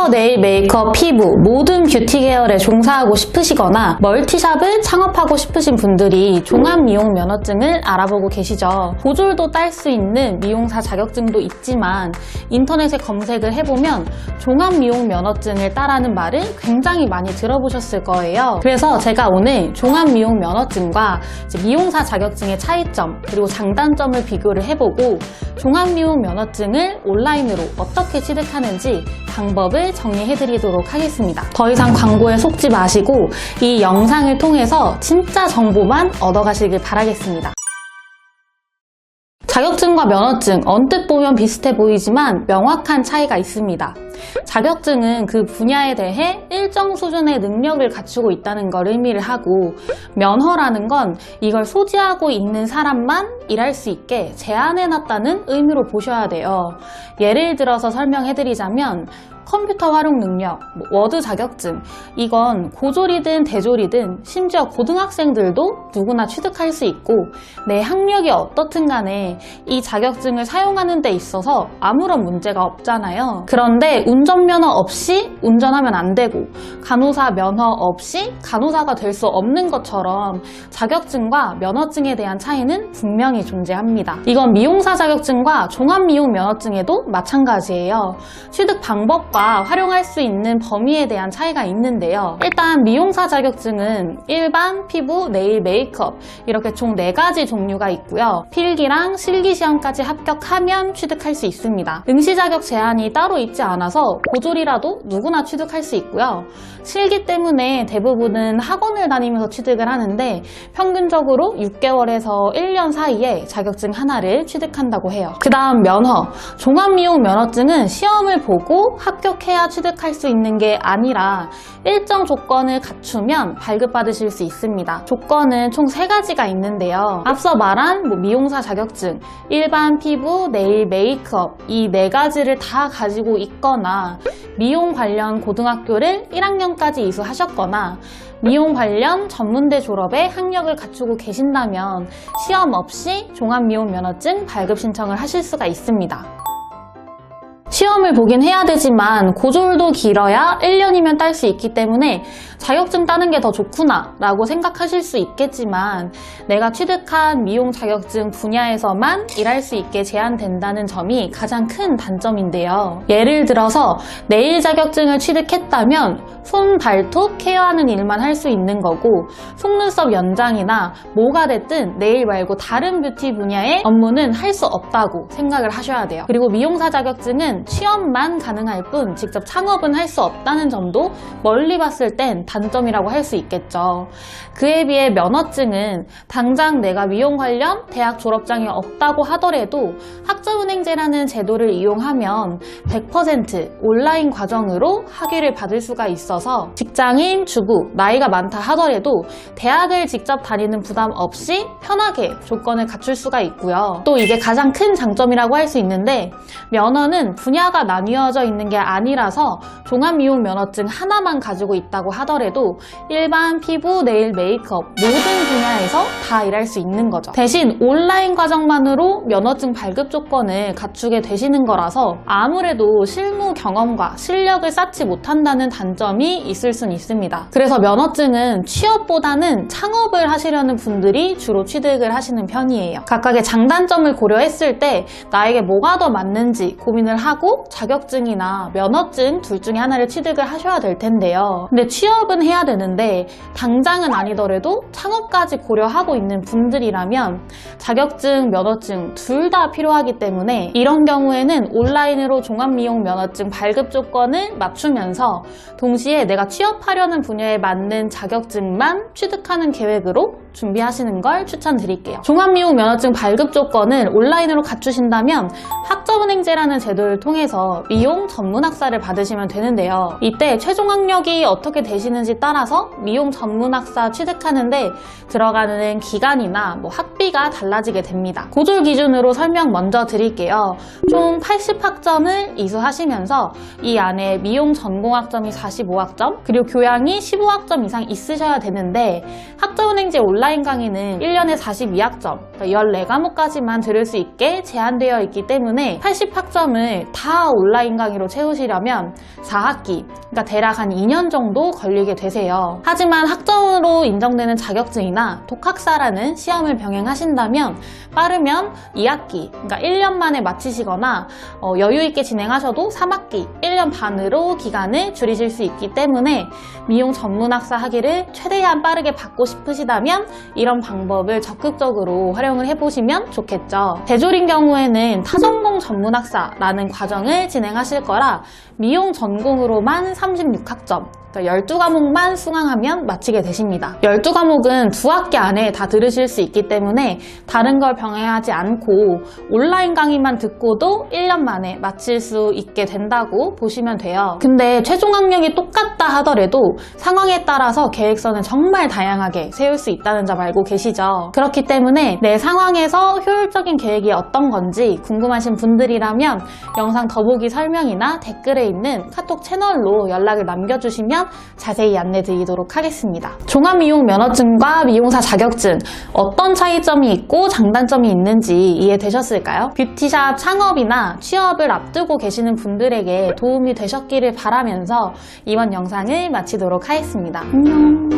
헤어, 네일, 메이크업, 피부 모든 뷰티 계열에 종사하고 싶으시거나 멀티샵을 창업하고 싶으신 분들이 종합 미용 면허증을 알아보고 계시죠. 보졸도 딸 수 있는 미용사 자격증도 있지만 인터넷에 검색을 해보면 종합 미용 면허증을 따라는 말을 굉장히 많이 들어보셨을 거예요. 그래서 제가 오늘 종합 미용 면허증과 미용사 자격증의 차이점 그리고 장단점을 비교를 해보고 종합 미용 면허증을 온라인으로 어떻게 취득하는지 방법을 정리해드리도록 하겠습니다. 더 이상 광고에 속지 마시고 이 영상을 통해서 진짜 정보만 얻어가시길 바라겠습니다. 자격증과 면허증 언뜻 보면 비슷해 보이지만 명확한 차이가 있습니다. 자격증은 그 분야에 대해 일정 수준의 능력을 갖추고 있다는 걸 의미를 하고, 면허라는 건 이걸 소지하고 있는 사람만 일할 수 있게 제한해놨다는 의미로 보셔야 돼요. 예를 들어서 설명해드리자면 컴퓨터 활용 능력, 워드 자격증, 이건 고졸이든 대졸이든 심지어 고등학생들도 누구나 취득할 수 있고 내 학력이 어떻든 간에 이 자격증을 사용하는 데 있어서 아무런 문제가 없잖아요. 그런데 운전면허 없이 운전하면 안 되고 간호사 면허 없이 간호사가 될 수 없는 것처럼 자격증과 면허증에 대한 차이는 분명히 존재합니다. 이건 미용사 자격증과 종합미용 면허증에도 마찬가지예요. 취득 방법과 활용할 수 있는 범위에 대한 차이가 있는데요. 일단 미용사 자격증은 일반, 피부, 네일, 메이크업 이렇게 총 4가지 종류가 있고요. 필기랑 실기시험까지 합격하면 취득할 수 있습니다. 응시 자격 제한이 따로 있지 않아서 고졸이라도 누구나 취득할 수 있고요. 실기 때문에 대부분은 학원을 다니면서 취득을 하는데 평균적으로 6개월에서 1년 사이에 자격증 하나를 취득한다고 해요. 그 다음 면허. 종합미용 면허증은 시험을 보고 합격해야 취득할 수 있는 게 아니라 일정 조건을 갖추면 발급받으실 수 있습니다. 조건은 총 3가지가 있는데요. 앞서 말한 미용사 자격증, 일반 피부, 네일, 메이크업 이 4가지를 다 가지고 있거나 미용 관련 고등학교를 1학년까지 이수하셨거나 미용 관련 전문대 졸업에 학력을 갖추고 계신다면 시험 없이 종합미용 면허증 발급 신청을 하실 수가 있습니다. 시험을 보긴 해야 되지만 고졸도 길어야 1년이면 딸 수 있기 때문에 자격증 따는 게 더 좋구나 라고 생각하실 수 있겠지만 내가 취득한 미용 자격증 분야에서만 일할 수 있게 제한된다는 점이 가장 큰 단점인데요. 예를 들어서 네일 자격증을 취득했다면 손, 발톱 케어하는 일만 할 수 있는 거고 속눈썹 연장이나 뭐가 됐든 네일 말고 다른 뷰티 분야의 업무는 할 수 없다고 생각을 하셔야 돼요. 그리고 미용사 자격증은 취업만 가능할 뿐 직접 창업은 할 수 없다는 점도 멀리 봤을 땐 단점이라고 할 수 있겠죠. 그에 비해 면허증은 당장 내가 미용 관련 대학 졸업장이 없다고 하더라도 학점은행제라는 제도를 이용하면 100% 온라인 과정으로 학위를 받을 수가 있어서 직장인, 주부, 나이가 많다 하더라도 대학을 직접 다니는 부담 없이 편하게 조건을 갖출 수가 있고요. 또 이게 가장 큰 장점이라고 할 수 있는데 면허는 분야가 나뉘어져 있는 게 아니라서 종합미용 면허증 하나만 가지고 있다고 하더라도 일반 피부, 네일, 메이크업 모든 분야에서 다 일할 수 있는 거죠. 대신 온라인 과정만으로 면허증 발급 조건을 갖추게 되시는 거라서 아무래도 실무 경험과 실력을 쌓지 못한다는 단점이 있을 순 있습니다. 그래서 면허증은 취업보다는 창업을 하시려는 분들이 주로 취득을 하시는 편이에요. 각각의 장단점을 고려했을 때 나에게 뭐가 더 맞는지 고민을 하고 자격증이나 면허증 둘 중에 하나를 취득을 하셔야 될 텐데요. 근데 취업은 해야 되는데 당장은 아니더라도 창업까지 고려하고 있는 분들이라면 자격증, 면허증 둘 다 필요하기 때문에 이런 경우에는 온라인으로 종합미용 면허증 발급 조건을 맞추면서 동시에 내가 취업하려는 분야에 맞는 자격증만 취득하는 계획으로 준비하시는 걸 추천드릴게요. 종합미용 면허증 발급 조건을 온라인으로 갖추신다면 학점은행제라는 제도를 통해서 미용 전문학사를 받으시면 되는데요. 이때 최종 학력이 어떻게 되시는지 따라서 미용 전문학사 취득하는데 들어가는 기간이나 학비가 달라지게 됩니다. 고졸 기준으로 설명 먼저 드릴게요. 총 80학점을 이수하시면서 이 안에 미용 전공학점이 45학점 그리고 교양이 15학점 이상 있으셔야 되는데 학점은행제 온라인 강의는 1년에 42학점, 14과목까지만 들을 수 있게 제한되어 있기 때문에 80학점을 다 온라인 강의로 채우시려면 4학기, 그러니까 대략 한 2년 정도 걸리게 되세요. 하지만 학점으로 인정되는 자격증이나 독학사라는 시험을 병행하신다면 빠르면 2학기, 그러니까 1년 만에 마치시거나 여유 있게 진행하셔도 3학기, 1년 반으로 기간을 줄이실 수 있기 때문에 미용 전문학사 학위를 최대한 빠르게 받고 싶으시다면 이런 방법을 적극적으로 활용을 해보시면 좋겠죠. 대졸인 경우에는 타전공 전문학사라는 과정을 진행하실 거라 미용 전공으로만 36학점, 그러니까 12과목만 수강하면 마치게 되십니다. 12과목은 2학기 안에 다 들으실 수 있기 때문에 다른 걸 병행하지 않고 온라인 강의만 듣고도 1년 만에 마칠 수 있게 된다고 보시면 돼요. 근데 최종 학력이 똑같다 하더라도 상황에 따라서 계획서는 정말 다양하게 세울 수 있다는 점 알고 계시죠? 그렇기 때문에 내 상황에서 효율적인 계획이 어떤 건지 궁금하신 분들이라면 영상 더보기 설명이나 댓글에 있는 카톡 채널로 연락을 남겨주시면 자세히 안내 드리도록 하겠습니다. 종합미용 면허증과 미용사 자격증 어떤 차이점이 있고 장단점이 있는지 이해되셨을까요? 뷰티샵 창업이나 취업을 앞두고 계시는 분들에게 도움이 되셨기를 바라면서 이번 영상을 마치도록 하겠습니다. 안녕.